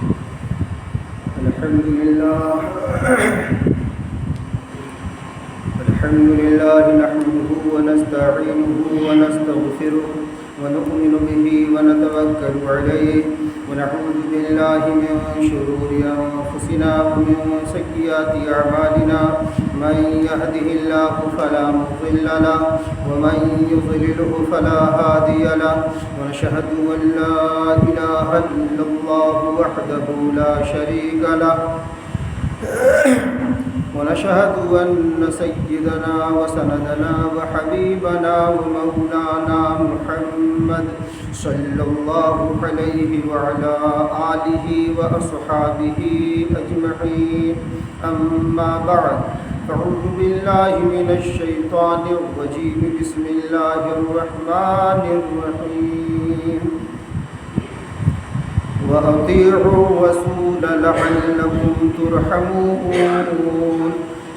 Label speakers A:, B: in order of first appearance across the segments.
A: الحمد لله نحمده ونستعينه ونستغفره ونؤمن به ونتوكل عليه ونعوذ بالله من شرور أنفسنا ومن سيئات أعمالنا من يهده الله فلا مضل له ومن يضلله فلا هادي له ونشهد أن لا إله إلا الله وحده لا شريك له ونشهد أن سيدنا وسندنا وحبيبنا ومولانا محمد صلى الله عليه وعلى آله وأصحابه أجمعين أما بعد فأعوذ بالله من الشيطان الرجيم بسم الله الرحمن الرحيم وأطيعوا الرسول لعلكم ترحمون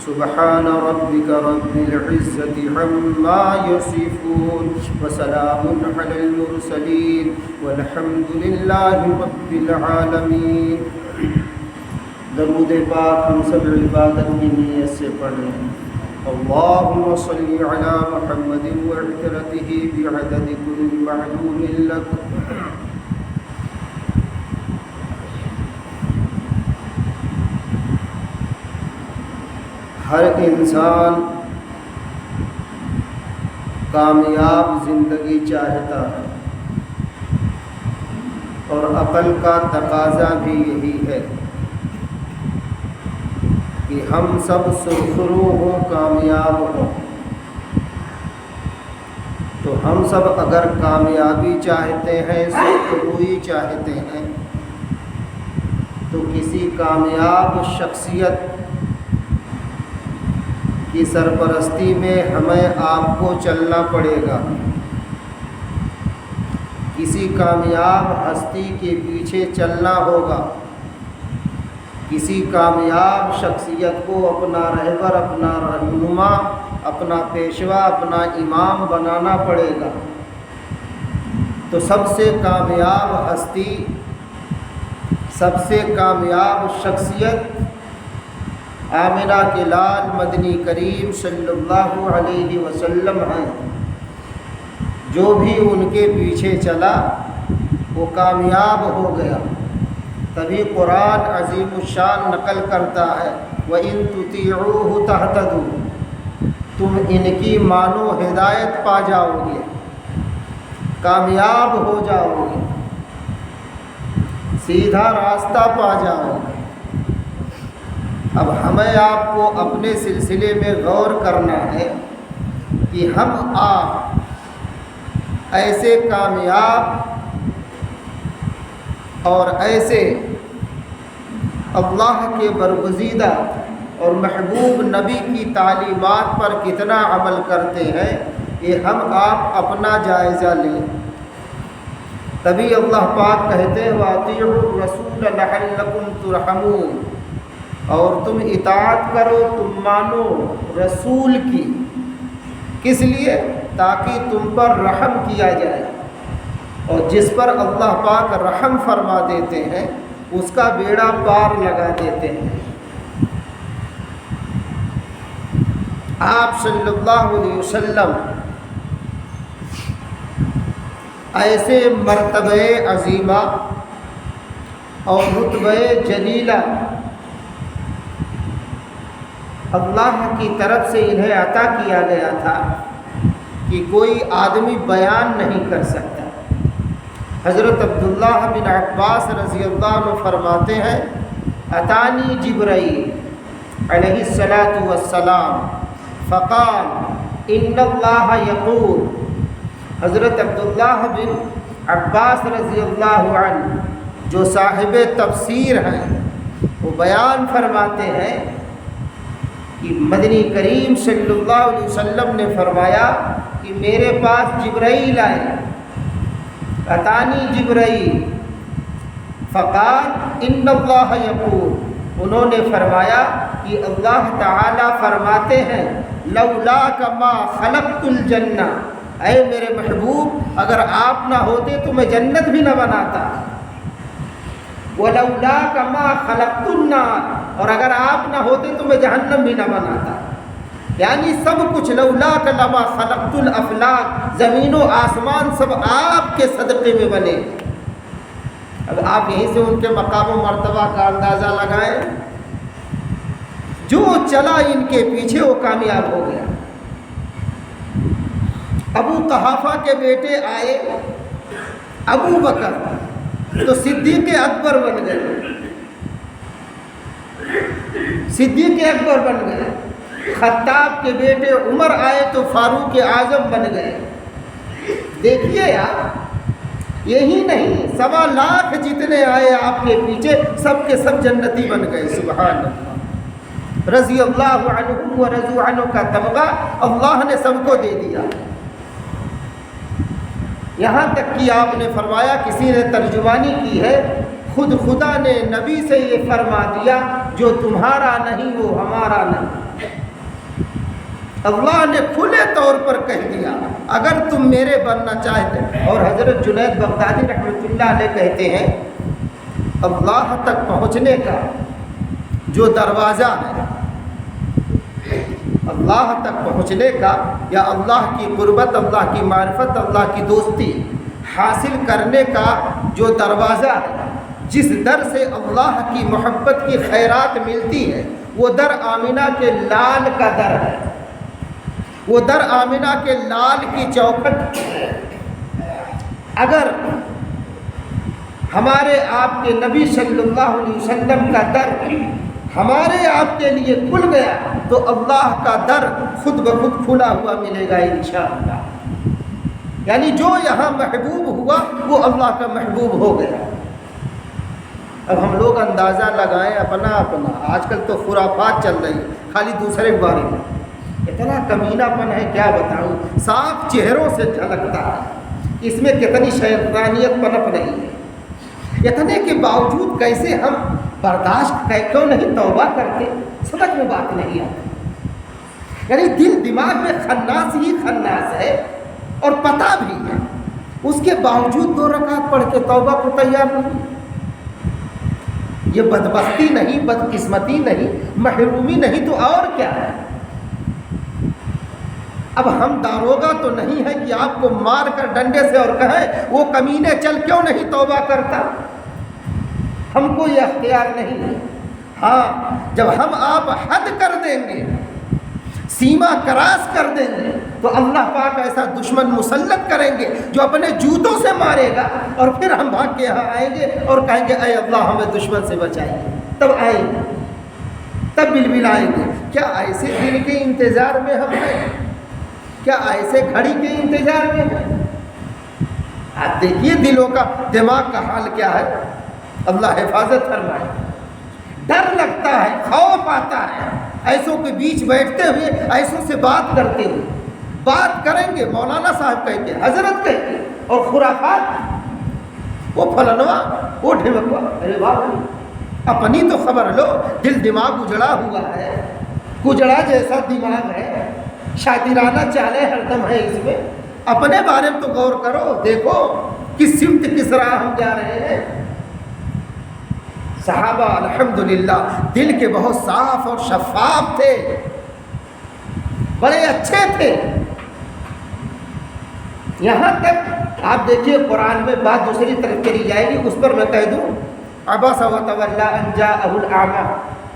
A: سبحان ربك رب العزة عما يصفون وسلام على المرسلين والحمد لله رب العالمين. درود پاک ہم سب عبادت کی نیت سے پڑھ رہے ہیں. اللهم صل على محمد وعترته بعدد كل معلوم لك. ہر انسان کامیاب زندگی چاہتا ہے اور عقل کا تقاضا بھی یہی ہے کہ ہم سب سرخرو ہوں، کامیاب ہوں. تو ہم سب اگر کامیابی چاہتے ہیں، سرخروئی چاہتے ہیں، تو کسی کامیاب شخصیت کی سرپرستی میں ہمیں آپ کو چلنا پڑے گا. کسی کامیاب ہستی کے پیچھے چلنا ہوگا. کسی کامیاب شخصیت کو اپنا رہبر، اپنا رہنما، اپنا پیشوا، اپنا امام بنانا پڑے گا. تو سب سے کامیاب ہستی، سب سے کامیاب شخصیت آمنہ کے لال مدنی کریم صلی اللہ علیہ وسلم ہیں. جو بھی ان کے پیچھے چلا وہ کامیاب ہو گیا. تبھی قرآن عظیم الشان نقل کرتا ہے وَإِن تُطِيعُوهُ تَهْتَدُوا. تم ان کی مانو ہدایت پا جاؤ گے، کامیاب ہو جاؤ گے، سیدھا راستہ پا جاؤ گے. اب ہمیں آپ کو اپنے سلسلے میں غور کرنا ہے کہ ہم آپ ایسے کامیاب اور ایسے اللہ کے برگزیدہ اور محبوب نبی کی تعلیمات پر کتنا عمل کرتے ہیں، یہ ہم آپ اپنا جائزہ لیں. تبھی اللہ پاک کہتے ہیں وَأَطِيعُوا الرَّسُولَ لَعَلَّكُمْ تُرْحَمُونَ. اور تم اطاعت کرو، تم مانو رسول کی. کس لیے؟ تاکہ تم پر رحم کیا جائے. اور جس پر اللہ پاک رحم فرما دیتے ہیں اس کا بیڑا پار لگا دیتے ہیں. آپ صلی اللہ علیہ وسلم ایسے مرتبہ عظیمہ اور رتبہ جلیلہ اللہ کی طرف سے انہیں عطا کیا گیا تھا کہ کوئی آدمی بیان نہیں کر سکتا. حضرت عبداللہ بن عباس رضی اللہ عنہ فرماتے ہیں اتانی جبرائیل علیہ الصلاۃ والسلام فقال ان اللہ یقول. حضرت عبداللہ بن عباس رضی اللہ عنہ جو صاحب تفسیر ہیں وہ بیان فرماتے ہیں کہ مدنی کریم صلی اللہ علیہ وسلم نے فرمایا کہ میرے پاس جبرائیل آئے. اتانی جبرائیل فقال ان اللہ یقول. انہوں نے فرمایا کہ اللہ تعالی فرماتے ہیں لولاک ما خلقت الجنہ. اے میرے محبوب اگر آپ نہ ہوتے تو میں جنت بھی نہ بناتا. وَلَوْلَاكَ مَا خَلَقْتُ النَّارَ، اور اگر آپ نہ ہوتے تو میں جہنم بھی نہ بناتا. یعنی سب کچھ لولاک لما خلقت الافلاک، زمین و آسمان سب آپ کے صدقے میں بنے. اب آپ یہیں سے ان کے مقام و مرتبہ کا اندازہ لگائیں. جو چلا ان کے پیچھے وہ کامیاب ہو گیا. ابو قحافہ کے بیٹے آئے ابو بکر تو صدیق اکبر بن گئے. صدیق اکبر بن گئے. خطاب کے بیٹے عمر آئے تو فاروق اعظم بن گئے. دیکھیے آپ، یہی نہیں 1.25 لاکھ جتنے آئے آپ کے پیچھے سب کے سب جنتی بن گئے. سبحان اللہ. رضی اللہ عنہم و رضوا عنہ کا تمغہ اللہ نے سب کو دے دیا. یہاں تک کہ آپ نے فرمایا، کسی نے ترجمانی کی ہے، خود خدا نے نبی سے یہ فرما دیا جو تمہارا نہیں وہ ہمارا نہیں. اللہ نے کھلے طور پر کہہ دیا اگر تم میرے بننا چاہتے. اور حضرت جنید بغدادی رحمۃ اللہ علیہ کہتے ہیں اللہ تک پہنچنے کا جو دروازہ ہے، اللہ تک پہنچنے کا یا اللہ کی قربت، اللہ کی معرفت، اللہ کی دوستی حاصل کرنے کا جو دروازہ ہے، جس در سے اللہ کی محبت کی خیرات ملتی ہے، وہ در آمینہ کے لال کا در ہے. وہ در آمینہ کے لال کی چوکھٹ ہے. اگر ہمارے آپ کے نبی صلی اللہ علیہ وسلم کا در ہمارے آپ کے لیے کھل گیا تو اللہ کا در خود بخود کھلا ہوا ملے گا انشاءاللہ. یعنی جو یہاں محبوب ہوا وہ اللہ کا محبوب ہو گیا. اب ہم لوگ اندازہ لگائیں اپنا. آج کل تو خرافات چل رہی ہے خالی دوسرے کے بارے میں. اتنا کمینہ پن ہے کیا بتاؤں، صاف چہروں سے جھلکتا ہے. اس میں کتنی شیطانیت پنپ رہی ہے. اتنے کے باوجود کیسے ہم برداشت کیوں نہیں توبہ کرتے، سمجھ میں بات نہیں آتی. یعنی دل دماغ میں خناس ہی خناس ہے اور پتہ بھی ہے، اس کے باوجود 2 رکعت پڑھ کے توبہ کو تیار نہیں. یہ بدبختی نہیں، بدقسمتی نہیں، محرومی نہیں تو اور کیا ہے. اب ہم داروغہ تو نہیں ہے کہ آپ کو مار کر ڈنڈے سے اور کہیں وہ کمینے چل کیوں نہیں توبہ کرتا. ہم کو یہ اختیار نہیں ہے. ہاں جب ہم آپ حد کر دیں گے، سیما کراس کر دیں گے تو اللہ پاک ایسا دشمن مسلط کریں گے جو اپنے جوتوں سے مارے گا، اور پھر ہم بھاگ کے یہاں آئیں گے اور کہیں گے اے اللہ ہمیں دشمن سے بچائیے. تب آئیں گے، تب بلبلائیں گے. کیا ایسے دن کے انتظار میں ہم ہیں؟ کیا ایسے گھڑی کے انتظار میں ہیں؟ آپ دیکھیے دلوں کا، دماغ کا حال کیا ہے. اللہ حفاظت فرمائے. ڈر لگتا ہے، خوف آتا ہے ایسوں کے بیچ بیٹھتے ہوئے، ایسوں سے بات کرتے ہوئے. بات کریں گے مولانا صاحب کہیں گے، حضرت کہیں گے، اور خرافات وہ فلنوا وہ ڈھمکوا. ارے واہ، اپنی تو خبر لو. دل دماغ اجڑا ہوا ہے، کجڑا جیسا دماغ ہے، شاطرانہ چالیں ہر دم ہے اس میں. اپنے بارے میں تو غور کرو، دیکھو کس سمت کس راہ ہم جا رہے ہیں. صحابہ الحمدللہ دل کے بہت صاف اور شفاف تھے، بڑے اچھے تھے. یہاں تک آپ دیکھیے قرآن میں بات دوسری طرف چلی جائے گی، اس پر میں کہہ دوں عبس وتولی ان جاءہ الاعمی.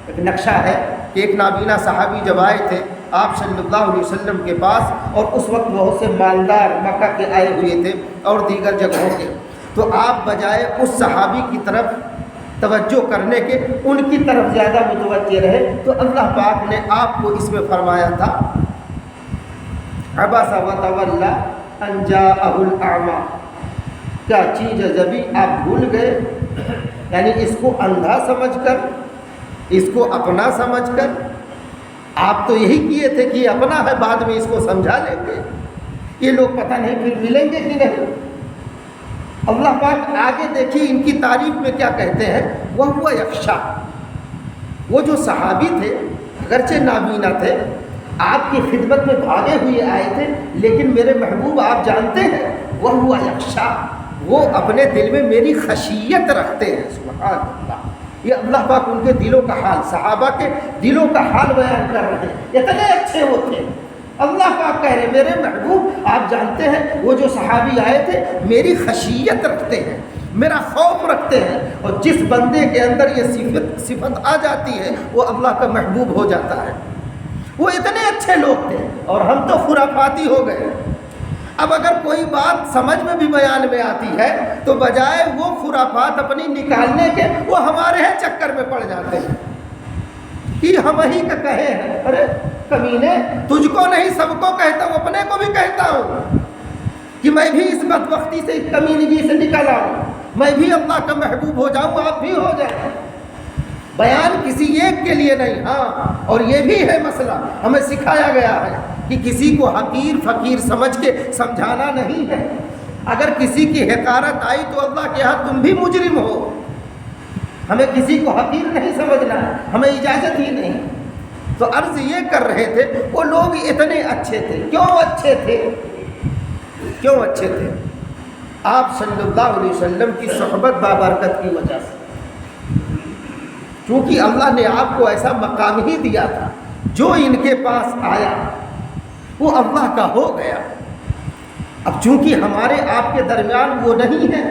A: ایک نقشہ ہے کہ ایک نابینا صحابی جب آئے تھے آپ صلی اللہ علیہ وسلم کے پاس، اور اس وقت بہت سے مالدار مکہ کے آئے ہوئے تھے اور دیگر جگہوں کے، تو آپ بجائے اس صحابی کی طرف توجہ کرنے کے ان کی طرف زیادہ متوجہ رہے. تو اللہ پاک نے آپ کو اس میں فرمایا تھا عبس وتولی ان جاءہ الاعمی. کیا چیز جبھی آپ بھول گئے، یعنی اس کو اندھا سمجھ کر، اس کو اپنا سمجھ کر. آپ تو یہی کیے تھے کہ اپنا ہے، بعد میں اس کو سمجھا لیں گے. یہ لوگ پتہ نہیں پھر ملیں گے کہ نہیں. اللہ پاک آگے دیکھیے ان کی تعریف میں کیا کہتے ہیں. وہ یخشا، وہ جو صحابی تھے اگرچہ نابینا تھے، آپ کی خدمت میں بھاگے ہوئے آئے تھے، لیکن میرے محبوب آپ جانتے ہیں وہ یخشا، وہ اپنے دل میں میری خشیت رکھتے ہیں. سبحان اللہ. یہ اللہ پاک ان کے دلوں کا حال، صحابہ کے دلوں کا حال بیان کر رہے ہیں. اتنے اچھے وہ تھے. اللہ پاک کہہ رہے میرے محبوب آپ جانتے ہیں وہ جو صحابی آئے تھے میری خشیت رکھتے ہیں، میرا خوف رکھتے ہیں، اور جس بندے کے اندر یہ صفت آ جاتی ہے وہ اللہ کا محبوب ہو جاتا ہے. وہ اتنے اچھے لوگ تھے اور ہم تو خرافاتی ہو گئے. اب اگر کوئی بات سمجھ میں بھی بیان میں آتی ہے تو بجائے وہ خرافات اپنی نکالنے کے وہ ہمارے ہیں چکر میں پڑ جاتے ہیں کہ ہم ہی کا کہے ہیں. ارے کمینے، تجھ کو نہیں سب کو کہتا ہوں، اپنے کو بھی کہتا ہوں کہ میں بھی اس بدبختی سے، اس کمینگی سے نکل آؤں، میں بھی اللہ کا محبوب ہو جاؤں، آپ بھی ہو جائیں. بیان کسی ایک کے لیے نہیں. ہاں، اور یہ بھی ہے مسئلہ ہمیں سکھایا گیا ہے کہ کسی کو حقیر فقیر سمجھ کے سمجھانا نہیں ہے. اگر کسی کی حقارت آئی تو اللہ کے ہاں تم بھی مجرم ہو. ہمیں کسی کو حقیر نہیں سمجھنا، ہمیں اجازت ہی نہیں. تو عرض یہ کر رہے تھے وہ لوگ اتنے اچھے تھے. کیوں اچھے تھے؟ کیوں اچھے تھے؟ آپ صلی اللہ علیہ وسلم کی صحبت بابرکت کی وجہ سے. کیونکہ اللہ نے آپ کو ایسا مقام ہی دیا تھا، جو ان کے پاس آیا وہ اللہ کا ہو گیا. اب چونکہ ہمارے آپ کے درمیان وہ نہیں ہے،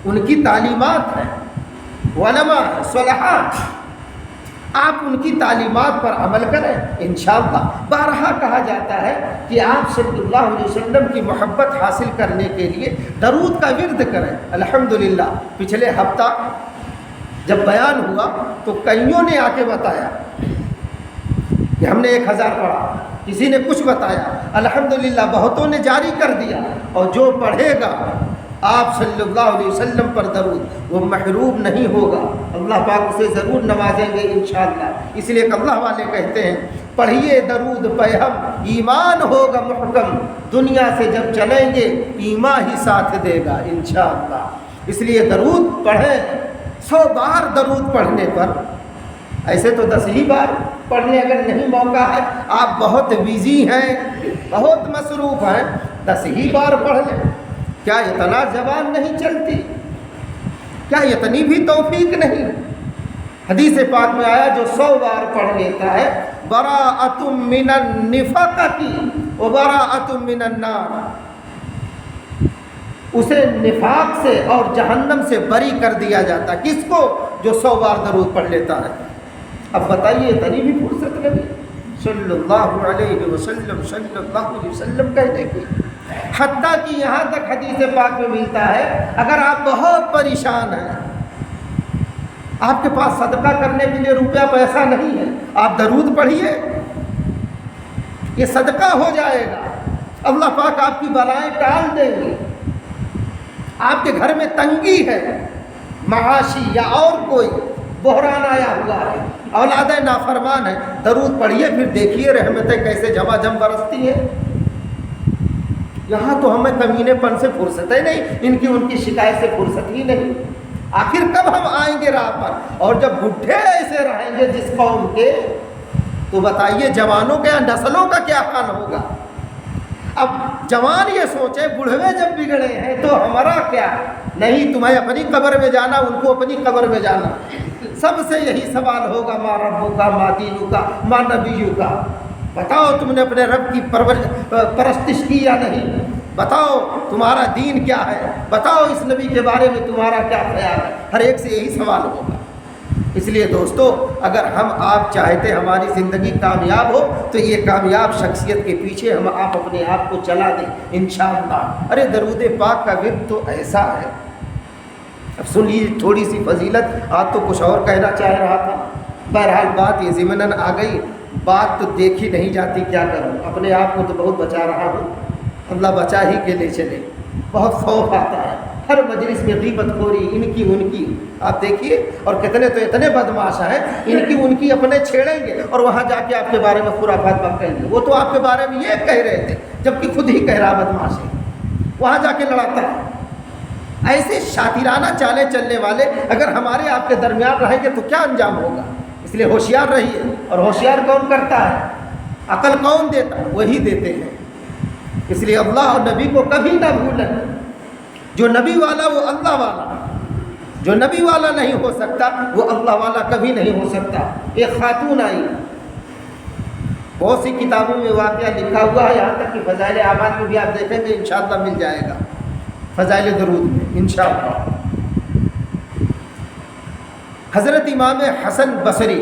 A: ان کی تعلیمات ہیں، علماء صلحاء، آپ ان کی تعلیمات پر عمل کریں انشاءاللہ. بارہا کہا جاتا ہے کہ آپ صلی اللہ علیہ وسلم کی محبت حاصل کرنے کے لیے درود کا ورد کریں. الحمدللہ پچھلے ہفتہ جب بیان ہوا تو کئیوں نے آ کے بتایا کہ ہم نے 1000 پڑھا، کسی نے کچھ بتایا. الحمدللہ بہتوں نے جاری کر دیا. اور جو پڑھے گا آپ صلی اللہ علیہ وسلم پر درود وہ محروم نہیں ہوگا، اللہ پاک اسے ضرور نوازیں گے انشاءاللہ. اس لیے کہ اللہ والے کہتے ہیں پڑھیے درود پہ ہم ایمان ہوگا محکم، دنیا سے جب چلیں گے ایمان ہی ساتھ دے گا انشاءاللہ. اس لیے درود پڑھیں. 100 بار درود پڑھنے پر، ایسے تو 10 ہی بار پڑھنے اگر نہیں موقع ہے، آپ بہت بزی ہیں، بہت مصروف ہیں، 10 ہی بار پڑھ لیں. کیا اتنا زبان نہیں چلتی؟ کیا اتنی بھی توفیق نہیں؟ حدیث پاک میں آیا جو 100 بار پڑھ لیتا ہے براءۃ من النفاق و براءۃ من النار، اسے نفاق سے اور جہنم سے بری کر دیا جاتا. کس کو؟ جو 100 بار درود پڑھ لیتا ہے. اب بتائیے اتنی بھی فرصت نہیں صلی اللہ علیہ وسلم صلی اللہ علیہ وسلم کہنے کی. حتیٰ کہ یہاں تک حدیث پاک میں ملتا ہے اگر آپ بہت پریشان ہیں، آپ کے پاس صدقہ کرنے کے لیے روپیہ پیسہ نہیں ہے، آپ درود پڑھیے، یہ صدقہ ہو جائے گا. اللہ پاک آپ کی بلائیں ٹال دیں گے. آپ کے گھر میں تنگی ہے، معاشی یا اور کوئی بحران آیا ہوا ہے، اولاد نافرمان ہے، درود پڑھیے، پھر دیکھیے رحمتیں کیسے جھما جھم برستی ہیں. یہاں تو ہمیں کمینے پن سے فرصت ہے نہیں، ان کی شکایت سے فرصت ہی نہیں. آخر کب ہم آئیں گے راہ پر؟ اور جب بڈھے ایسے رہیں گے جس قوم کے، تو بتائیے جوانوں کے نسلوں کا کیا حال ہوگا؟ اب جوان یہ سوچے بڑھوے جب بگڑے ہیں تو ہمارا کیا؟ نہیں، تمہیں اپنی قبر میں جانا، ان کو اپنی قبر میں جانا. سب سے یہی سوال ہوگا ما ربک ما دینک ما نبیک. بتاؤ تم نے اپنے رب کی پرستش کی یا نہیں؟ بتاؤ تمہارا دین کیا ہے؟ بتاؤ اس نبی کے بارے میں تمہارا کیا خیال ہے؟ ہر ایک سے یہی سوال ہوگا. اس لیے دوستو اگر ہم آپ چاہتے ہماری زندگی کامیاب ہو تو یہ کامیاب شخصیت کے پیچھے ہم آپ اپنے آپ کو چلا دیں انشاءاللہ. ارے درود پاک کا ورد تو ایسا ہے. اب سن لیجیے تھوڑی سی فضیلت. آج تو کچھ اور کہنا چاہ رہا تھا، بہرحال بات یہ ضمناً آ گئی. بات تو دیکھی نہیں جاتی، کیا کروں، اپنے آپ کو تو بہت بچا رہا ہوں، اللہ بچا ہی کے لے چلے. بہت خوف آتا ہے ہر مجلس میں غیبت خوری، ان کی. آپ دیکھیے، اور کتنے تو اتنے بدماش ہیں، ان کی اپنے چھیڑیں گے اور وہاں جا کے آپ کے بارے میں خرافات بکیں گے. وہ تو آپ کے بارے میں یہ کہہ رہے تھے جبکہ خود ہی کہہ رہا بدماش ہے، وہاں جا کے لڑاتا ہے. ایسے شاطرانہ چالیں چلنے والے اگر ہمارے آپ کے درمیان رہیں گے تو کیا انجام ہوگا؟ اس لیے ہوشیار رہیے. اور ہوشیار کون کرتا ہے؟ عقل کون دیتا؟ وہی دیتے ہیں. اس لیے اللہ اور نبی کو کبھی نہ بھولیں. جو نبی والا وہ اللہ والا، جو نبی والا نہیں ہو سکتا وہ اللہ والا کبھی نہیں ہو سکتا۔ ایک خاتون آئی، بہت سی کتابوں میں واقعہ لکھا ہوا ہے، یہاں تک کہ فضائل اعمال میں بھی آپ دیکھیں گے انشاءاللہ مل جائے گا، فضائل درود میں انشاءاللہ۔ حضرت امام حسن بصری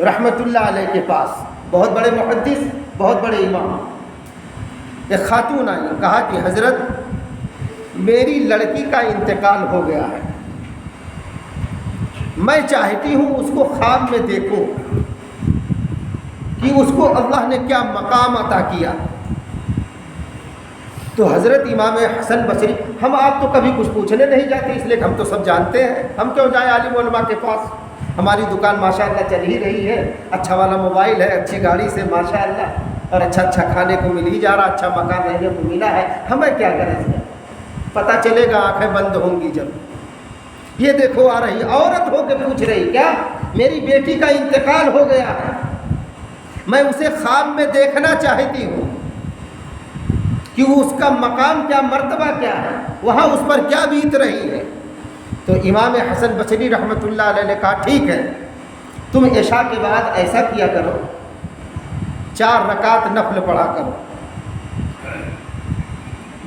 A: رحمۃ اللہ علیہ کے پاس، بہت بڑے محدث، بہت بڑے امام، ایک خاتون آئی، کہا کہ حضرت میری لڑکی کا انتقال ہو گیا ہے، میں چاہتی ہوں اس کو خواب میں دیکھوں کہ اس کو اللہ نے کیا مقام عطا کیا۔ تو حضرت امام حسن بصری، ہم آپ تو کبھی کچھ پوچھنے نہیں جاتے، اس لیے کہ ہم تو سب جانتے ہیں، ہم کیوں جائیں عالم علماء کے پاس، ہماری دکان ماشاءاللہ چل ہی رہی ہے، اچھا والا موبائل ہے، اچھی گاڑی سے ماشاءاللہ، اور اچھا کھانے کو مل ہی جا رہا، اچھا مکان رہنے کو ملا ہے، ہمیں کیا کریں اس میں، پتہ چلے گا آنکھیں بند ہوں گی جب۔ یہ دیکھو آ رہی عورت ہو کے پوچھ رہی، کیا میری بیٹی کا انتقال ہو گیا ہے، میں اسے خواب میں دیکھنا چاہتی ہوں کہ اس کا مقام کیا، مرتبہ کیا ہے، وہاں اس پر کیا بیت رہی ہے۔ تو امام حسن بصری رحمۃ اللہ علیہ نے کہا ٹھیک ہے، تم عشاء کے بعد ایسا کیا کرو، 4 رکعت نفل پڑھا کرو،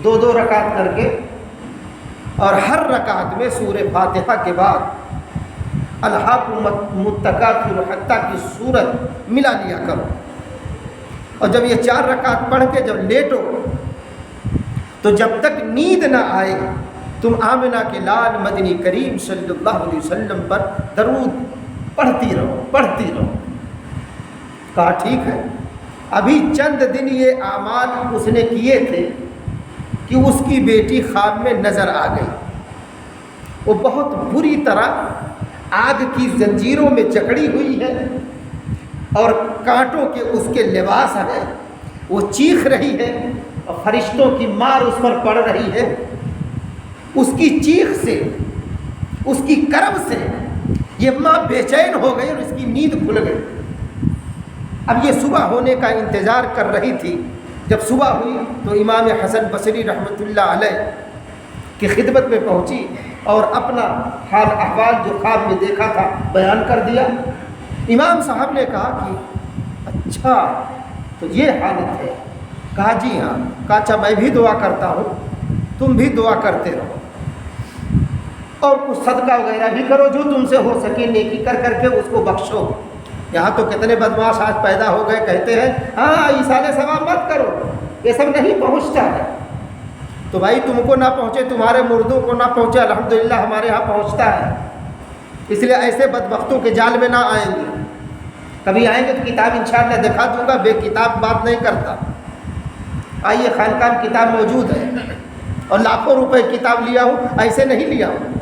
A: 2 رکعت کر کے، اور ہر رکعت میں سورہ فاتحہ کے بعد الہاکم التکاثر حتی کی سورت ملا لیا کرو، اور جب یہ 4 رکعت پڑھ کے جب لیٹو تو جب تک نیند نہ آئے تم آمنہ کے لال مدنی کریم صلی اللہ علیہ وسلم پر درود پڑھتی رہو۔ کہا ٹھیک ہے۔ ابھی چند دن یہ اعمال اس نے کیے تھے کہ اس کی بیٹی خواب میں نظر آ گئی، وہ بہت بری طرح آگ کی زنجیروں میں جکڑی ہوئی ہے اور کانٹوں کے اس کے لباس ہے، وہ چیخ رہی ہے اور فرشتوں کی مار اس پر پڑ رہی ہے، اس کی چیخ سے، اس کی کرب سے یہ ماں بے چین ہو گئی اور اس کی نیند کھل گئی۔ اب یہ صبح ہونے کا انتظار کر رہی تھی، جب صبح ہوئی تو امام حسن بصری رحمۃ اللہ علیہ کی خدمت میں پہنچی اور اپنا حال احوال جو خواب میں دیکھا تھا بیان کر دیا۔ امام صاحب نے کہا کہ اچھا تو یہ حالت ہے، کہا جی ہاں، کہا اچھا میں بھی دعا کرتا ہوں، تم بھی دعا کرتے رہو اور کچھ صدقہ وغیرہ بھی کرو جو تم سے ہو سکے، نیکی کر کر کے اس کو بخشو۔ یہاں تو کتنے بدماش آج پیدا ہو گئے، کہتے ہیں ہاں ایصال ثواب مت کرو، یہ سب نہیں پہنچتا ہے۔ تو بھائی تم کو نہ پہنچے، تمہارے مردوں کو نہ پہنچے، الحمدللہ ہمارے ہاں پہنچتا ہے، اس لیے ایسے بدبختوں کے جال میں نہ آئیں گے۔ کبھی آئیں گے تو کتاب انشاءاللہ دکھا دوں گا، بے کتاب بات نہیں کرتا۔ آئیے، خانقاہ میں کتاب موجود ہے اور لاکھوں روپے کتاب لیا ہوں، ایسے نہیں لیا ہوں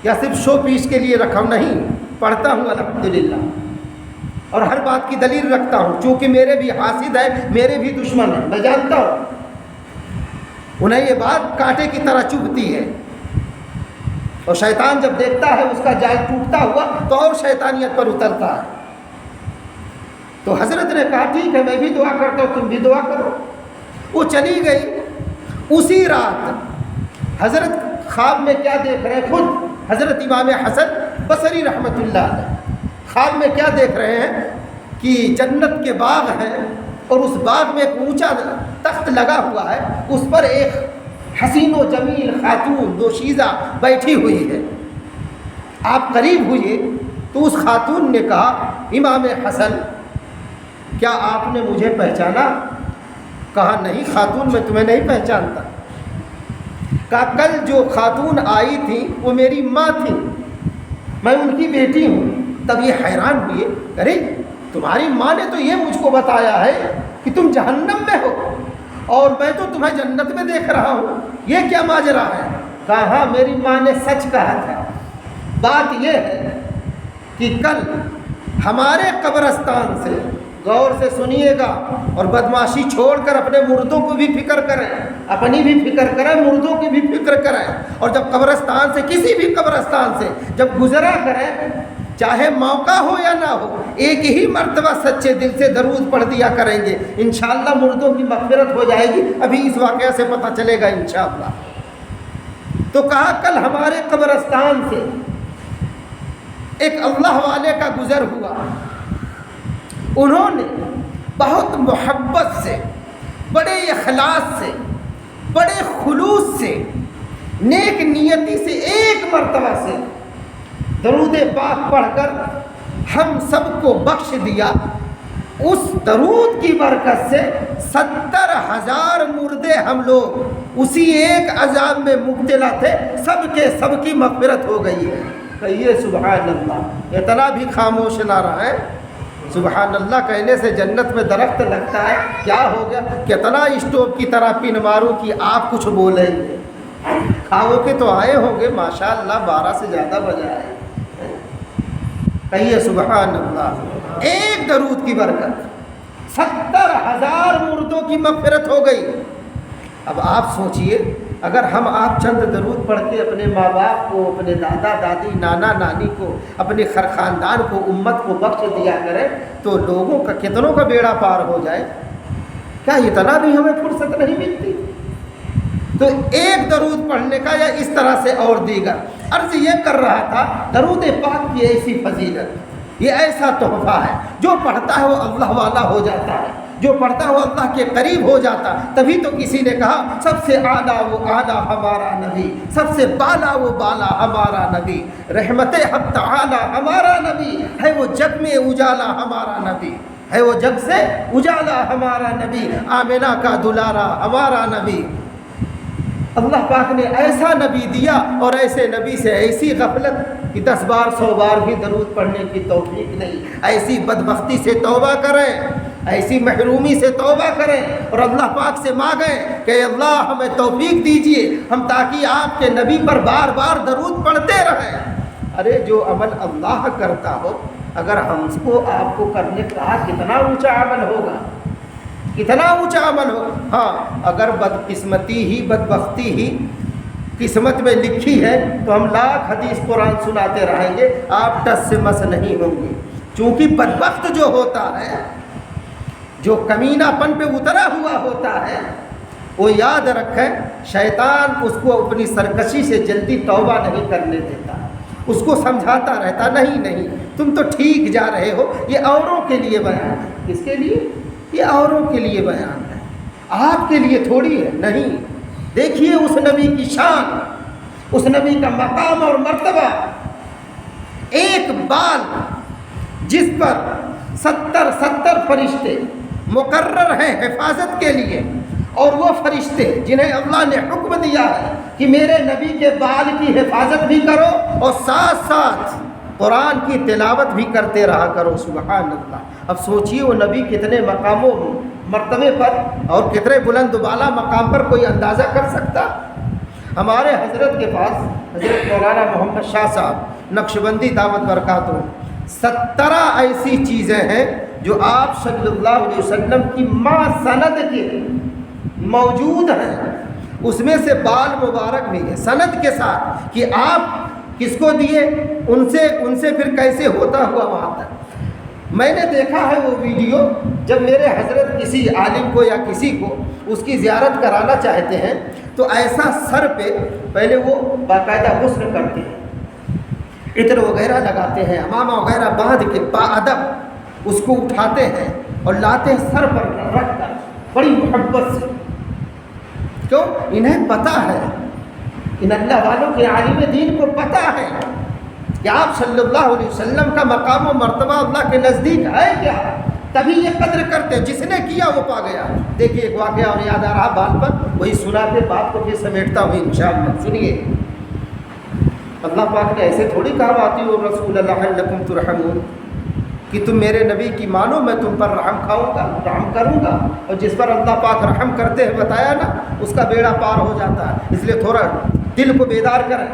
A: یا صرف شو پیس کے لیے رکھا ہوں، نہیں، پڑھتا ہوں الحمدللہ اور ہر بات کی دلیل رکھتا ہوں، چونکہ میرے بھی حاسد ہے، میرے بھی دشمن ہیں، میں جانتا ہوں، انہیں یہ بات کانٹے کی طرح چبھتی ہے، اور شیطان جب دیکھتا ہے اس کا جال ٹوٹتا ہوا تو اور شیطانیت پر اترتا ہے۔ تو حضرت نے کہا ٹھیک ہے میں بھی دعا کرتا ہوں، تم بھی دعا کرو۔ وہ چلی گئی۔ اسی رات حضرت خواب میں کیا دیکھ رہے ہیں، خود حضرت امام حسن بصری رحمۃ اللہ علیہ خواب میں کیا دیکھ رہے ہیں کہ جنت کے باغ ہیں اور اس باغ میں ایک اونچا تخت لگا ہوا ہے، اس پر ایک حسین و جمیل خاتون دوشیزہ بیٹھی ہوئی ہے۔ آپ قریب ہوئے تو اس خاتون نے کہا امام حسن کیا آپ نے مجھے پہچانا؟ کہا نہیں خاتون میں تمہیں نہیں پہچانتا۔ کہا کل جو خاتون آئی تھی وہ میری ماں تھی، میں ان کی بیٹی ہوں۔ تب یہ حیران ہوئے، ارے تمہاری ماں نے تو یہ مجھ کو بتایا ہے کہ تم جہنم میں ہو اور میں تو تمہیں جنت میں دیکھ رہا ہوں، یہ کیا ماجرا ہے؟ کہا ہاں میری ماں نے سچ کہا تھا۔ بات یہ ہے کہ کل ہمارے قبرستان سے، غور سے سنیے گا اور بدماشی چھوڑ کر اپنے مردوں کو بھی فکر کریں، اپنی بھی فکر کریں، مردوں کی بھی فکر کریں، اور جب قبرستان سے، کسی بھی قبرستان سے جب گزرا کریں، چاہے موقع ہو یا نہ ہو، ایک ہی مرتبہ سچے دل سے درود پڑھ دیا کریں گے، انشاءاللہ مردوں کی مغفرت ہو جائے گی۔ ابھی اس واقعہ سے پتہ چلے گا انشاءاللہ۔ تو کہا کل ہمارے قبرستان سے ایک اللہ والے کا گزر ہوا، انہوں نے بہت محبت سے، بڑے اخلاص سے، بڑے خلوص سے، نیک نیتی سے ایک مرتبہ سے درود پاک پڑھ کر ہم سب کو بخش دیا۔ اس درود کی برکت سے 70,000 مردے ہم لوگ اسی ایک عذاب میں مبتلا تھے، سب کی مغفرت ہو گئی ہے۔ کہیے سبحان اللہ، اتنا بھی خاموش نہ رہا ہے۔ سبحان اللہ کہنے سے جنت میں درخت لگتا ہے، کیا ہو گیا؟ کتنا اسٹوو کی طرح پن مارو کہ آپ کچھ بولیں گے، کھاؤ کے تو آئے ہوں گے، ماشاءاللہ 12 سے زیادہ بجا ہے۔ کہیے سبحان اللہ، ایک درود کی برکت 70,000 مردوں کی مغفرت ہو گئی۔ اب آپ سوچئے اگر ہم آپ چند درود پڑھ کے اپنے ماں باپ کو، اپنے دادا دادی، نانا نانی کو، اپنے خاندان کو، امت کو بخش دیا کریں تو لوگوں کا کتنوں کا بیڑا پار ہو جائے۔ کیا اتنا بھی ہمیں فرصت نہیں ملتی؟ تو ایک درود پڑھنے کا یا اس طرح سے اور دیگر عرض یہ کر رہا تھا، درود پاک کی ایسی فضیلت، یہ ایسا تحفہ ہے، جو پڑھتا ہے وہ اللہ والا ہو جاتا ہے، جو پڑھتا ہے وہ اللہ کے قریب ہو جاتا۔ تبھی تو کسی نے کہا سب سے اعلیٰ وہ اعلیٰ ہمارا نبی، سب سے بالا وہ بالا ہمارا نبی، رحمت حق تعالی ہمارا نبی ہے، وہ جگ میں اجالا ہمارا نبی ہے، وہ جگ سے اجالا ہمارا نبی، آمنہ کا دلارا ہمارا نبی۔ اللہ پاک نے ایسا نبی دیا اور ایسے نبی سے ایسی غفلت کہ 10 بار 100 بار بھی درود پڑھنے کی توفیق نہیں۔ ایسی بدبختی سے توبہ کریں، ایسی محرومی سے توبہ کریں اور اللہ پاک سے مانگیں کہ اللہ ہمیں توفیق دیجئے، ہم تاکہ آپ کے نبی پر بار بار درود پڑھتے رہیں۔ ارے جو عمل اللہ کرتا ہو، اگر ہم کو آپ کو کرنے کا کتنا اونچا عمل ہوگا، کتنا اونچا عمل ہو۔ ہاں اگر بدقسمتی ہی، بدبختی ہی قسمت میں لکھی ہے تو ہم لاکھ حدیث قرآن سناتے رہیں گے، آپ ٹس سے مس نہیں ہوں گے۔ چونکہ بدبخت جو ہوتا ہے، جو کمینہ پن پہ اترا ہوا ہوتا ہے، وہ یاد رکھیں شیطان اس کو اپنی سرکشی سے جلدی توبہ نہیں کرنے دیتا، اس کو سمجھاتا رہتا، نہیں تم تو ٹھیک جا رہے ہو، یہ اوروں کے لیے بیان ہے۔ کس کے لیے؟ یہ اوروں کے لیے بیان ہے، آپ کے لیے تھوڑی ہے۔ نہیں، دیکھیے اس نبی کی شان، اس نبی کا مقام اور مرتبہ، ایک بال جس پر 70 فرشتے مقرر ہیں حفاظت کے لیے، اور وہ فرشتے جنہیں اللہ نے حکم دیا ہے کہ میرے نبی کے بال کی حفاظت بھی کرو اور ساتھ ساتھ قرآن کی تلاوت بھی کرتے رہا کرو۔ سبحان اللہ۔ اب سوچئے وہ نبی کتنے مقاموں مرتبے پر اور کتنے بلند بالا مقام پر کوئی اندازہ کر سکتا؟ ہمارے حضرت کے پاس حضرت مولانا محمد شاہ صاحب نقشبندی دعوت برکاتہ 17 ایسی چیزیں ہیں جو آپ صلی اللہ علیہ وسلم کی ماں سند کے موجود ہیں، اس میں سے بال مبارک بھی ہے سند کے ساتھ کہ آپ کس کو دیے، ان سے پھر کیسے ہوتا ہوا وہاں تک۔ میں نے دیکھا ہے وہ ویڈیو، جب میرے حضرت کسی عالم کو یا کسی کو اس کی زیارت کرانا چاہتے ہیں تو ایسا سر پہ پہلے وہ باقاعدہ غسل کرتے ہیں، عطر وغیرہ لگاتے ہیں، امامہ وغیرہ باندھ کے باادب اس کو اٹھاتے ہیں اور لاتے ہیں سر پر رکھ کر بڑی محبت سے۔ کیوں؟ انہیں پتہ ہے، ان اللہ والوں کے عالم دین کو پتہ ہے کہ آپ صلی اللہ علیہ وسلم کا مقام و مرتبہ اللہ کے نزدیک ہے کیا، تبھی یہ قدر کرتے ہیں۔ جس نے کیا وہ پا گیا۔ دیکھیے ایک واقعہ اور یاد آ رہا بال پر، وہی سنا کے بات کو پھر سمیٹتا ہوں انشاءاللہ۔ سنیے، اللہ پاک نے ایسے تھوڑی کہا واطیعوا الرسول لعلکم ترحمون کہ تم میرے نبی کی مانو، میں تم پر رحم کھاؤں گا، رحم کروں گا، اور جس پر اللہ پاک رحم کرتے ہیں بتایا نا، اس کا بیڑا پار ہو جاتا ہے۔ اس لیے تھوڑا دل کو بیدار کریں۔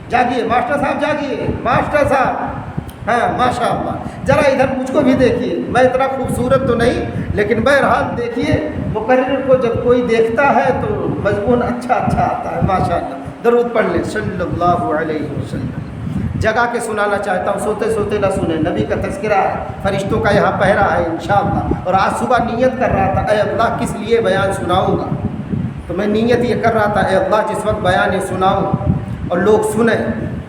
A: جاگیے ماسٹر صاحب، جاگیے ماسٹر صاحب، ہاں ماشاء اللہ، ذرا ادھر مجھ کو بھی دیکھیے، میں اتنا خوبصورت تو نہیں لیکن بہرحال دیکھیے، مقرر کو جب کوئی دیکھتا ہے تو مضمون اچھا آتا ہے ماشاء اللہ۔ درود پڑھ لیں صلی اللہ علیہ وسلم۔ جگہ کے سنانا چاہتا ہوں، سوتے سوتے نہ سنیں، نبی کا تذکرہ ہے، فرشتوں کا یہاں پہرا ہے انشاءاللہ۔ اور آج صبح نیت کر رہا تھا، اے اللہ کس لیے بیان سناؤں گا، تو میں نیت یہ کر رہا تھا، اے اللہ جس وقت بیان سناؤں اور لوگ سنیں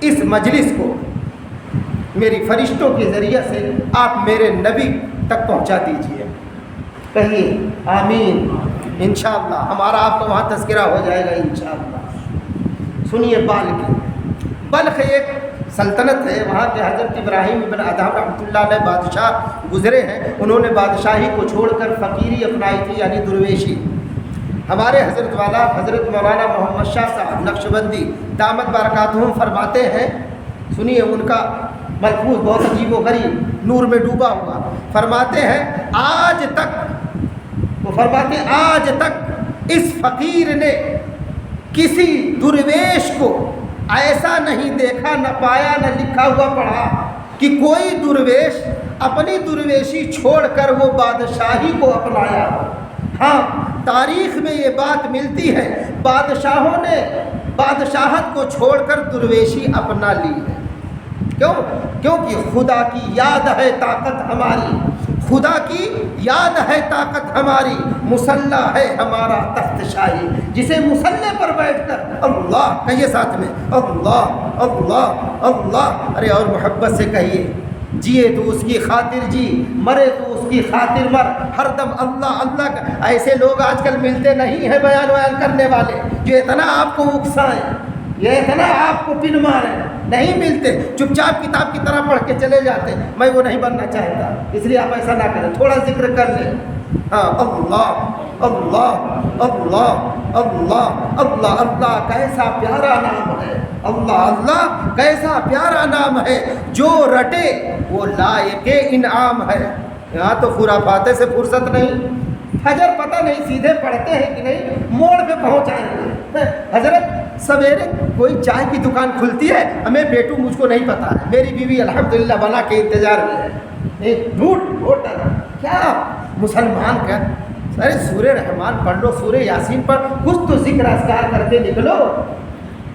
A: اس مجلس کو میری فرشتوں کے ذریعے سے آپ میرے نبی تک پہنچا دیجیے. کہیے آمین. انشاءاللہ ہمارا آپ کا وہاں تذکرہ ہو جائے گا انشاءاللہ. سنیے بلخ ایک سلطنت ہے، وہاں کے حضرت ابراہیم بن ادھم رحمۃ اللہ علیہ بادشاہ گزرے ہیں. انہوں نے بادشاہی کو چھوڑ کر فقیری اپنائی تھی، یعنی درویشی. ہمارے حضرت والا حضرت مولانا محمد شاہ صاحب نقشبندی دامت برکاتہم فرماتے ہیں، سنیے ان کا ملفوظ بہت عجیب و غریب نور میں ڈوبا ہوا. فرماتے ہیں آج تک اس فقیر نے کسی درویش کو ایسا نہیں دیکھا، نہ پایا، نہ لکھا ہوا پڑھا کہ کوئی درویش اپنی درویشی چھوڑ کر وہ بادشاہی کو اپنایا. ہاں تاریخ میں یہ بات ملتی ہے، بادشاہوں نے بادشاہت کو چھوڑ کر درویشی اپنا لی ہے. کیونکہ خدا کی یاد ہے طاقت ہماری، خدا کی یاد ہے طاقت ہماری، مسلح ہے ہمارا تخت شاہی. جسے مسلح پر بیٹھ کر اللہ کہیے ساتھ میں، اللہ اللہ اللہ. ارے اور محبت سے کہیے، جیے تو اس کی خاطر جی، مرے تو اس کی خاطر مر، ہر دم اللہ اللہ کا. ایسے لوگ آج کل ملتے نہیں ہیں بیان کرنے والے جو اتنا آپ کو اکسائیں، یہ اتنا آپ کو پن ماریں. نہیں ملتے، چپ چاپ کتاب کی طرح پڑھ کے چلے جاتے. میں وہ نہیں بننا چاہتا، اس لیے آپ ایسا نہ کریں، تھوڑا ذکر کر لیں. ہاں اللہ اللہ اللہ اللہ اللہ اللہ کیسا پیارا نام ہے، اللہ اللہ کیسا پیارا نام ہے. جو رٹے وہ لائق انعام ہے. یہاں تو خرافات سے فرصت نہیں. فجر پتہ نہیں سیدھے پڑھتے ہیں کہ نہیں، موڑ پہ پہنچ آئیں گے. حضرت سویرے کوئی چائے کی دکان کھلتی ہے، ہمیں بیٹو مجھ کو نہیں پتا ہے، میری بیوی الحمدللہ بنا کے انتظار میں ہے. جھوٹ ہوٹل کیا مسلمان کا. ارے سورہ رحمان پڑھ لو، سورہ یاسین پڑھ، کچھ تو ذکر اذکار کر کے نکلو.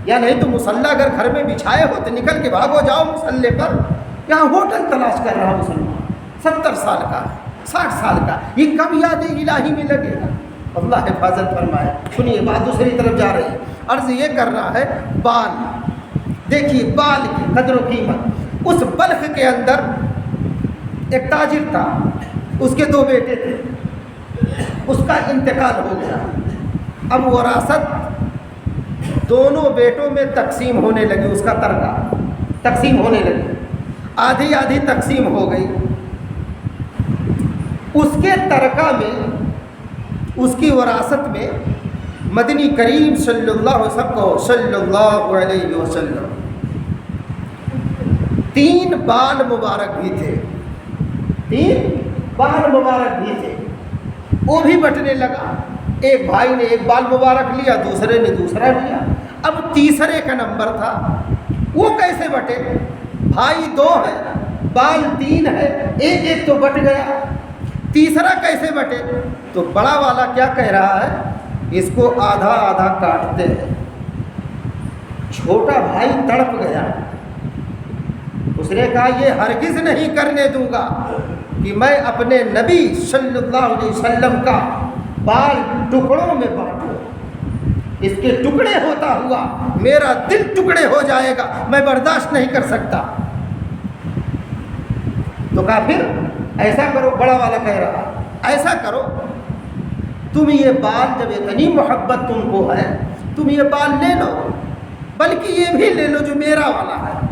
A: یا نہیں تو مصلی اگر گھر میں بچھائے ہو تو نکل کے بھاگو جاؤ مصلی پر. یہاں ہوٹل تلاش کر رہا مسلمان، 70 سال کا، 60 سال کا، یہ کب یاد الہی میں لگے گا. اللہ حفاظت فرمائے. سنیے بات دوسری طرف جا رہی ہے. عرض یہ کر رہا ہے بال، دیکھیے بال کی قدر و قیمت. اس بلخ کے اندر ایک تاجر تھا، اس کے 2 بیٹے تھے. اس کا انتقال ہو گیا. اب وراثت دونوں بیٹوں میں تقسیم ہونے لگی. اس کا ترکہ تقسیم ہونے لگی، آدھی آدھی تقسیم ہو گئی. اس کے ترکہ میں، اس کی وراثت میں مدنی کریم صلی اللہ علیہ وسلم 3 بال مبارک بھی تھے. 3 بال مبارک بھی تھے. وہ بھی بٹنے لگا. ایک بھائی نے ایک بال مبارک لیا، دوسرے نے دوسرا لیا. اب تیسرے کا نمبر تھا، وہ کیسے بٹے؟ بھائی 2 ہیں، بال 3 ہے، ایک تو بٹ گیا. تیسرا کیسے بٹے؟ تو بڑا والا کیا کہہ رہا ہے، اس کو آدھا آدھا کاٹتے ہیں. چھوٹا بھائی تڑپ گیا. اس نے کہا یہ ہرگز نہیں کرنے دوں گا کہ میں اپنے نبی صلی اللہ علیہ وسلم کا بال ٹکڑوں میں بانٹوں. اس کے ٹکڑے ہوتا ہوا میرا دل ٹکڑے ہو جائے گا، میں برداشت نہیں کر سکتا. تو کہا پھر ایسا کرو، بڑا والا کہہ رہا ایسا کرو، تم یہ بال جب اتنی محبت تم کو ہے، تم یہ بال لے لو، بلکہ یہ بھی لے لو جو میرا والا ہے.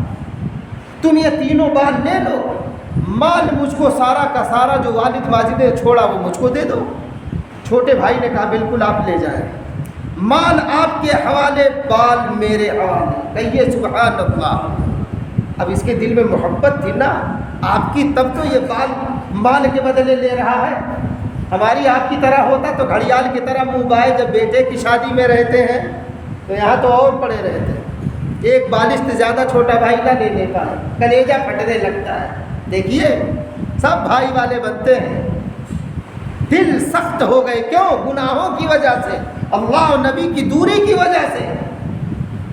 A: تم یہ 3 بال لے لو، مال مجھ کو سارا کا سارا جو والد ماجد نے چھوڑا وہ مجھ کو دے دو. چھوٹے بھائی نے کہا بالکل آپ لے جائیں، مال آپ کے حوالے، بال میرے حوالے. کہیے سبحان اللہ. اب اس کے دل میں محبت تھی نا آپ کی، تب تو یہ بال مال کے بدلے لے رہا ہے. ہماری آپ کی طرح ہوتا تو گھڑیال کی طرح منہ بائے جب بیٹے کی شادی میں رہتے ہیں تو یہاں تو اور پڑے رہتے ہیں. ایک بالشت زیادہ چھوٹا بھائی نہ لے پائے، کلیجہ پھٹنے لگتا ہے. دیکھیے سب بھائی والے بنتے ہیں. دل سخت ہو گئے، کیوں؟ گناہوں کی وجہ سے، اللہ و نبی کی دوری کی وجہ سے.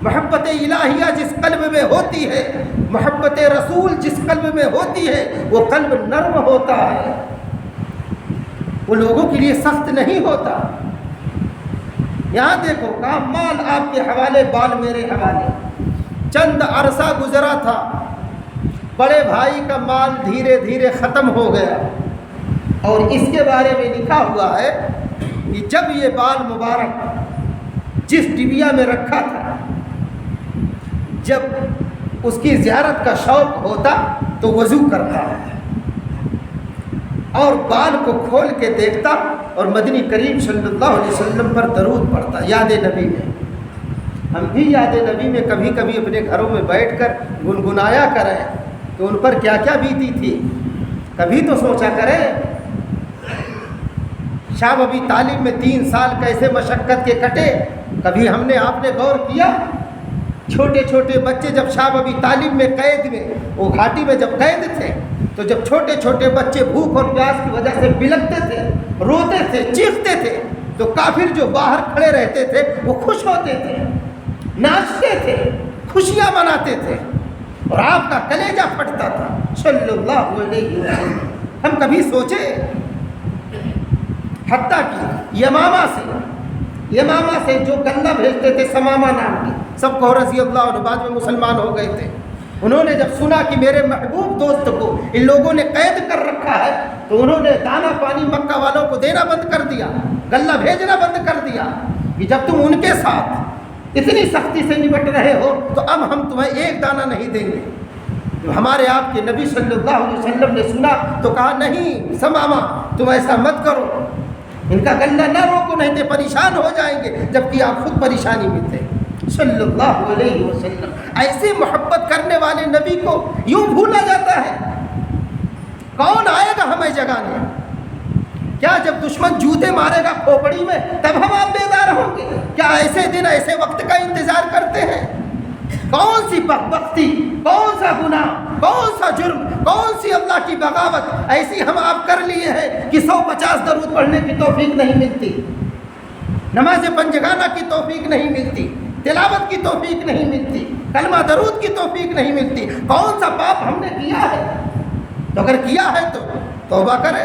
A: محبت الہیہ جس قلب میں ہوتی ہے، محبت رسول جس قلب میں ہوتی ہے، وہ قلب نرم ہوتا ہے، وہ لوگوں کے لیے سخت نہیں ہوتا. یہاں دیکھو کہا مال آپ کے حوالے بال میرے حوالے. چند عرصہ گزرا تھا، بڑے بھائی کا مال دھیرے دھیرے ختم ہو گیا، اور اس کے بارے میں لکھا ہوا ہے کہ جب یہ بال مبارک جس ڈبیا میں رکھا تھا، جب اس کی زیارت کا شوق ہوتا تو وضو کرتا اور بال کو کھول کے دیکھتا اور مدنی کریم صلی اللہ علیہ وسلم پر درود پڑھتا. یاد نبی میں ہم بھی یاد نبی میں کبھی کبھی اپنے گھروں میں بیٹھ کر گنگنایا کریں کہ ان پر کیا کیا بیتی تھی. کبھی تو سوچا کریں شاہ ابھی تعلیم میں 3 سال کیسے مشقت کے کٹے. کبھی ہم نے آپ نے غور کیا چھوٹے چھوٹے بچے جب شاہ ابھی تعلیم میں قید میں وہ گھاٹی میں جب قید تھے تو جب چھوٹے چھوٹے بچے بھوک اور پیاس کی وجہ سے بلکتے تھے، روتے تھے، چیختے تھے، تو کافر جو باہر کھڑے رہتے تھے وہ خوش ہوتے تھے، ناچتے تھے، خوشیاں مناتے تھے اور آپ کا کلیجہ پھٹتا تھا صلی اللہ علیہ وسلم. ہم کبھی سوچے حتیٰ کہ یمامہ سے جو گلہ بھیجتے تھے سمامہ نام کی، سب کو رضی اللہ عنہ بعد میں مسلمان ہو گئے تھے، انہوں نے جب سنا کہ میرے محبوب دوست کو ان لوگوں نے قید کر رکھا ہے تو انہوں نے دانہ پانی مکہ والوں کو دینا بند کر دیا، گلہ بھیجنا بند کر دیا کہ جب تم ان کے ساتھ اتنی سختی سے نمٹ رہے ہو تو اب ہم تمہیں ایک دانہ نہیں دیں گے. ہمارے آپ کے نبی صلی اللہ علیہ وسلم نے سنا تو کہا نہیں سمامہ تم ایسا مت کرو، ان کا گلہ نہ روکو نہیں تو پریشان ہو جائیں گے، جبکہ آپ خود پریشانی میں تھے صلی اللہ علیہ وسلم. ایسے محبت کرنے والے نبی کو یوں بھولا جاتا ہے. کون آئے گا ہمیں جگانے؟ کیا جب دشمن جوتے مارے گا کھوپڑی میں تب ہم آپ بیدار ہوں گے؟ کیا ایسے دن ایسے وقت کا انتظار کرتے ہیں؟ کون سی بدبختی، کون سا گناہ، کون سا جرم، کون سی اللہ کی بغاوت ایسی ہم آپ کر لیے ہیں کہ 150 درود پڑھنے کی توفیق نہیں ملتی، نماز پنجگانہ کی توفیق نہیں ملتی، تلاوت کی توفیق نہیں ملتی، کلمہ درود کی توفیق نہیں ملتی؟ کون سا پاپ ہم نے کیا ہے؟ تو اگر کیا ہے تو توبہ کرے،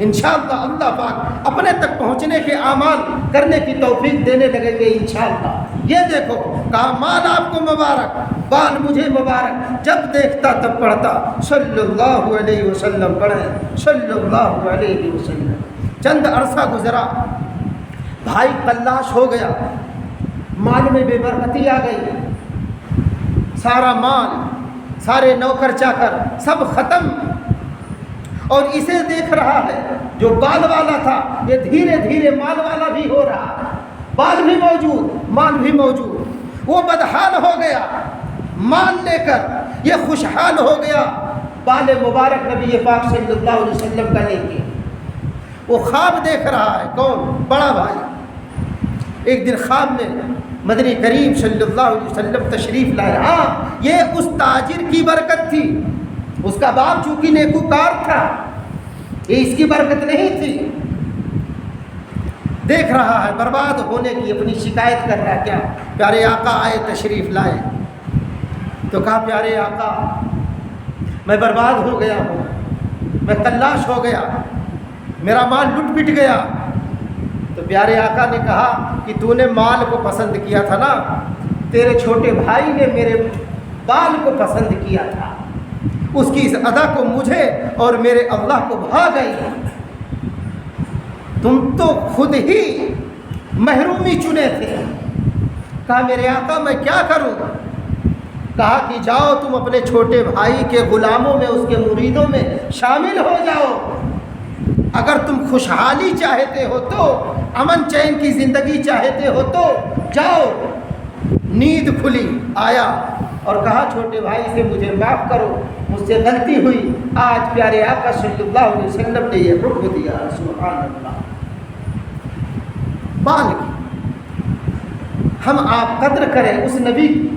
A: انشاءاللہ اللہ پاک اپنے تک پہنچنے کے اعمال کرنے کی توفیق دینے لگیں گے انشاءاللہ. یہ دیکھو کہا مال آپ کو مبارک، بال مجھے مبارک، جب دیکھتا تب پڑھتا صلی اللہ علیہ وسلم. پڑھیں صلی اللہ علیہ وسلم. چند عرصہ گزرا، بھائی قلاش ہو گیا، مال میں بے برکتی آ گئی، سارا مال، سارے نوکر چاکر سب ختم، اور اسے دیکھ رہا ہے جو بال والا تھا یہ دھیرے دھیرے مال والا بھی ہو رہا ہے، بال بھی موجود، مال بھی موجود. وہ بدحال ہو گیا مال لے کر، یہ خوشحال ہو گیا بال مبارک نبی پاک صلی اللہ علیہ وسلم کا لے کے. وہ خواب دیکھ رہا ہے، کون؟ بڑا بھائی. ایک دن خواب میں مدنی کریم صلی اللہ علیہ وسلم تشریف لائے. ہاں یہ اس تاجر کی برکت تھی، اس کا باپ چونکہ نیکوکار تھا، یہ اس کی برکت نہیں تھی. دیکھ رہا ہے برباد ہونے کی، اپنی شکایت کر رہا ہے. کیا پیارے آقا آئے تشریف لائے تو کہا پیارے آقا میں برباد ہو گیا ہوں، میں تلاش ہو گیا، میرا مال لٹ پٹ گیا. تو پیارے آقا نے کہا کہ تو نے مال کو پسند کیا تھا نا، تیرے چھوٹے بھائی نے میرے بال کو پسند کیا تھا، اس کی اس ادا کو مجھے اور میرے اللہ کو بھا گئی. تم تو خود ہی محرومی چنے تھے. کہا میرے آقا میں کیا کروں؟ کہا کہ جاؤ تم اپنے چھوٹے بھائی کے غلاموں میں، اس کے مریدوں میں شامل ہو جاؤ. اگر تم خوشحالی چاہتے ہو تو، امن چین کی زندگی چاہتے ہو تو جاؤ. نیند کھلی، آیا اور کہا چھوٹے بھائی سے مجھے معاف کرو، مجھ سے غلطی ہوئی. آج پیارے آقا صلی اللہ علیہ وسلم نے یہ حکم دیا. سبحان اللہ. بال کی ہم آپ قدر کریں اس نبی کی،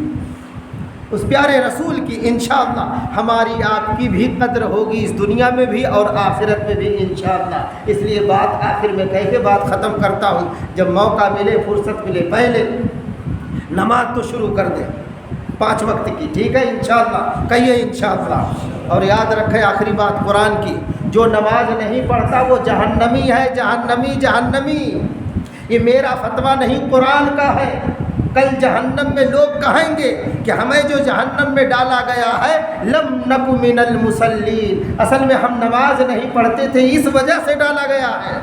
A: اس پیارے رسول کی، انشاءاللہ ہماری آپ کی بھی قدر ہوگی اس دنیا میں بھی اور آخرت میں بھی انشاءاللہ. اس لیے بات آخر میں کہہ کے بات ختم کرتا ہوں، جب موقع ملے، فرصت ملے، پہلے نماز تو شروع کر دیں 5 وقت کی، ٹھیک ہے انشاءاللہ، کہیے انشاءاللہ. اور یاد رکھیں آخری بات قرآن کی، جو نماز نہیں پڑھتا وہ جہنمی ہے، جہنمی جہنمی. یہ میرا فتویٰ نہیں، قرآن کا ہے۔ کل جہنم میں لوگ کہیں گے کہ ہمیں جو جہنم میں ڈالا گیا ہے لم نک من المصلین، اصل میں ہم نماز نہیں پڑھتے تھے، اس وجہ سے ڈالا گیا ہے۔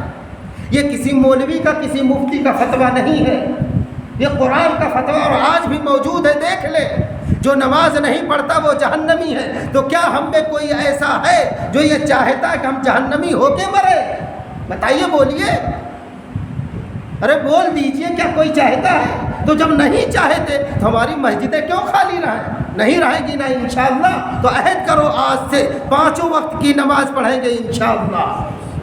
A: یہ کسی مولوی کا کسی مفتی کا فتویٰ نہیں ہے، یہ قرآن کا فتویٰ اور آج بھی موجود ہے، دیکھ لے۔ جو نماز نہیں پڑھتا وہ جہنمی ہے، تو کیا ہم میں کوئی ایسا ہے جو یہ چاہتا ہے کہ ہم جہنمی ہو کے مرے؟ بتائیے، بولیے، ارے بول دیجئے، کیا کوئی چاہتا ہے؟ تو جب نہیں چاہتے تو ہماری مسجدیں کیوں خالی رہیں؟ نہیں رہیں گی نا انشاءاللہ۔ تو عہد کرو آج سے 5 وقت کی نماز پڑھیں گے انشاءاللہ،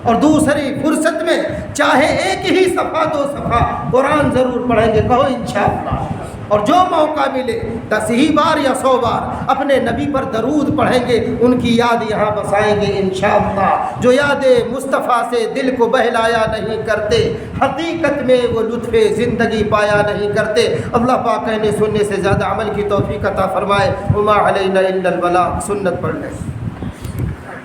A: اور دوسری فرصت میں چاہے ایک ہی صفحہ 2 صفحہ قرآن ضرور پڑھیں گے، کہو انشاءاللہ۔ اور جو موقع ملے 10 ہی بار یا 100 بار اپنے نبی پر درود پڑھیں گے، ان کی یاد یہاں بسائیں گے انشاءاللہ۔ جو یاد مصطفیٰ سے دل کو بہلایا نہیں کرتے، حقیقت میں وہ لطف زندگی پایا نہیں کرتے۔ اللہ پاک کہنے سننے سے زیادہ عمل کی توفیق عطا فرمائے۔ وما علینا الا البلاغ، سنت پڑھ لیں۔